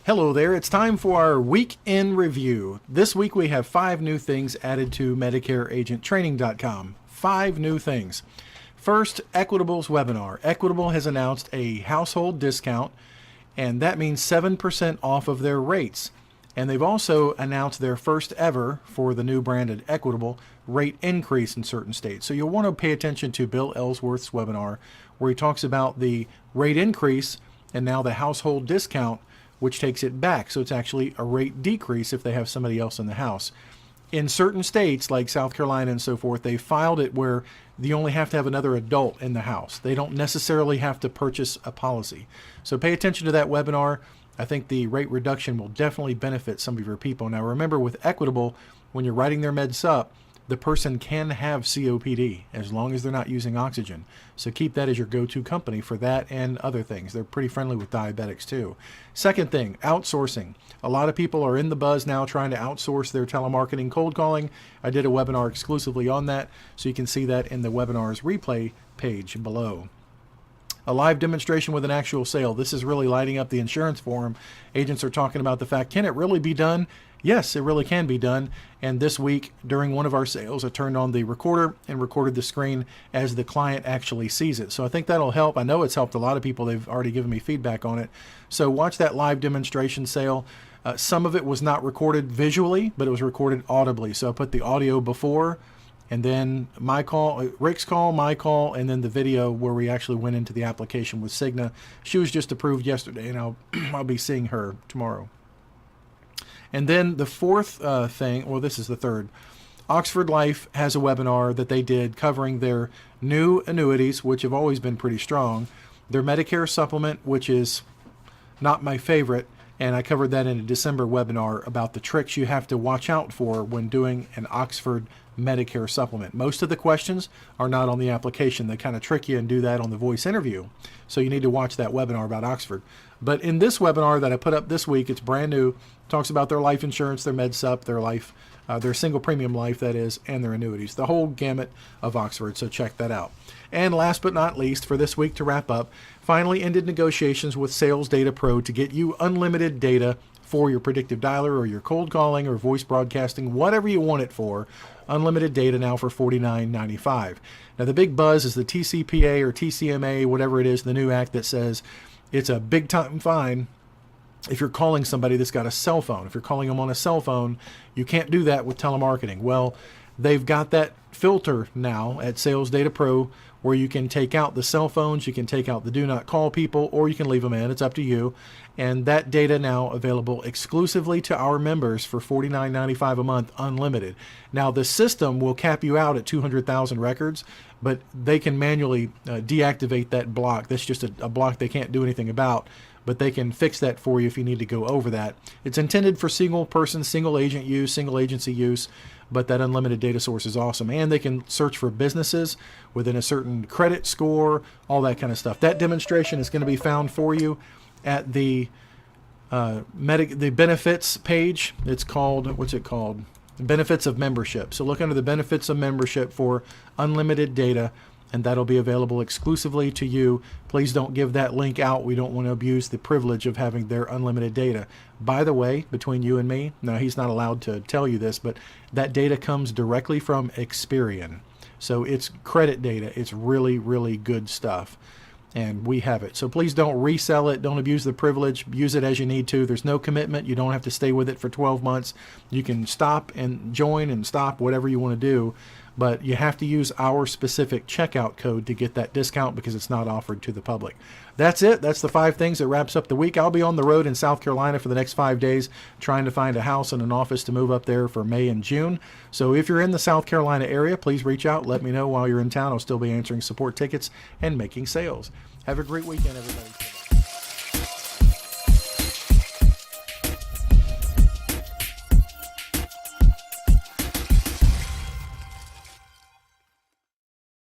Hello there, it's time for our week in review. This week we have 5 new things added to MedicareAgentTraining.com. 5 new things. First, Equitable's webinar. Equitable has announced a household discount, and that means 7% off of their rates. And they've also announced their first ever, for the new branded Equitable, rate increase in certain states. So you'll want to pay attention to Bill Ellsworth's webinar, where he talks about the rate increase and now the household discount, which takes it back. So it's actually a rate decrease if they have somebody else in the house. In certain states, like South Carolina and so forth, they filed it where you only have to have another adult in the house. They don't necessarily have to purchase a policy. So pay attention to that webinar. I think the rate reduction will definitely benefit some of your people. Now remember, with Equitable, when you're writing their meds up, the person can have COPD as long as they're not using oxygen. So keep that as your go-to company for that and other things. They're pretty friendly with diabetics too. Second thing, outsourcing. A lot of people are in the buzz now trying to outsource their telemarketing cold calling. I did a webinar exclusively on that, so you can see that in the webinar's replay page below. A live demonstration with an actual sale. This is really lighting up the insurance forum. Agents are talking about the fact, can it really be done? Yes, it really can be done. And this week, during one of our sales, I turned on the recorder and recorded the screen as the client actually sees it. So I think that'll help. I know it's helped a lot of people. They've already given me feedback on it. So watch that live demonstration sale. Some of it was not recorded visually, but it was recorded audibly. So I put the audio before, and then my call, Rick's call, my call, and then the video where we actually went into the application with Cigna. She was just approved yesterday, and I'll be seeing her tomorrow. And then the fourth thing, well, this is the third. Oxford Life has a webinar that they did covering their new annuities, which have always been pretty strong, their Medicare supplement, which is not my favorite, and I covered that in a December webinar about the tricks you have to watch out for when doing an Oxford Medicare supplement. Most of the questions are not on the application. They kind of trick you and do that on the voice interview. So you need to watch that webinar about Oxford. But in this webinar that I put up this week, it's brand new, talks about their life insurance, their MedSup, their life, their single premium life, that is, and their annuities, the whole gamut of Oxford. So check that out. And last but not least, for this week to wrap up, finally ended negotiations with Sales Data Pro to get you unlimited data for your predictive dialer or your cold calling or voice broadcasting, whatever you want it for. Unlimited data now for $49.95. Now the big buzz is the TCPA or TCMA, whatever it is, the new act that says it's a big time fine if you're calling somebody that's got a cell phone. If you're calling them on a cell phone, you can't do that with telemarketing. Well, they've got that filter now at Sales Data Pro where you can take out the cell phones, you can take out the do not call people, or you can leave them in. It's up to you. And that data now available exclusively to our members for $49.95 a month, unlimited. Now the system will cap you out at 200,000 records, but they can manually deactivate that block. That's just a block they can't do anything about, but they can fix that for you if you need to go over that. It's intended for single person, single agent use, single agency use, but that unlimited data source is awesome. And they can search for businesses within a certain credit score, all that kind of stuff. That demonstration is going to be found for you at the benefits page. It's called, what's it called? Benefits of membership. So look under the benefits of membership for unlimited data, and that'll be available exclusively to you. Please don't give that link out. We don't want to abuse the privilege of having their unlimited data. By the way, between you and me, now he's not allowed to tell you this, but that data comes directly from Experian. So it's credit data. It's really, really good stuff. And we have it. So please don't resell it. Don't abuse the privilege. Use it as you need to. There's no commitment. You don't have to stay with it for 12 months. You can stop and join and stop whatever you want to do. But you have to use our specific checkout code to get that discount because it's not offered to the public. That's it. That's the 5 things that wraps up the week. I'll be on the road in South Carolina for the next 5 days trying to find a house and an office to move up there for May and June. So if you're in the South Carolina area, please reach out. Let me know while you're in town. I'll still be answering support tickets and making sales. Have a great weekend, everybody.